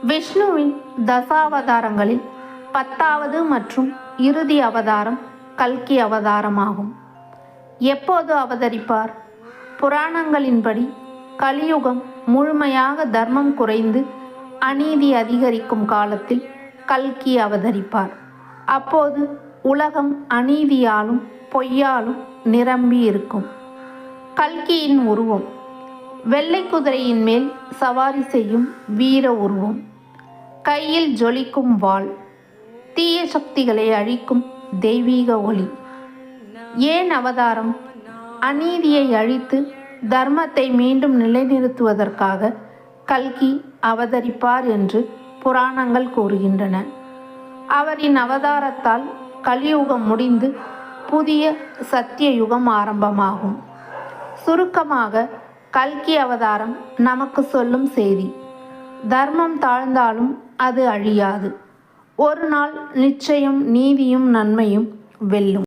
விஷ்ணுவின் தசாவதாரங்களில் 10வது மற்றும் இறுதி அவதாரம் கல்கி அவதாரமாகும். எப்போது அவதரிப்பார்? புராணங்களின்படி கலியுகம் முழுமையாக தர்மம் குறைந்து அநீதி அதிகரிக்கும் காலத்தில் கல்கி அவதரிப்பார். அப்போது உலகம் அநீதியாலும் பொய்யாலும் நிரம்பி இருக்கும். கல்கியின் உருவம் வெள்ளை குதிரையின் மேல் சவாரி செய்யும் வீர உருவம், கையில் ஜொலிக்கும் வாள், தீய சக்திகளை அழிக்கும் தெய்வீக ஒளி. ஏன் அவதாரம்? அநீதியை அழித்து தர்மத்தை மீண்டும் நிலைநிறுத்துவதற்காக கல்கி அவதரிப்பார் என்று புராணங்கள் கூறுகின்றன. அவரின் அவதாரத்தால் கலியுகம் முடிந்து புதிய சத்திய யுகம் ஆரம்பமாகும். சுருக்கமாக கல்கி அவதாரம் நமக்கு சொல்லும் செய்தி: தர்மம் தாழ்ந்தாலும் அது அழியாது. ஒரு நாள் நிச்சயம் நீதியும் நன்மையும் வெல்லும்.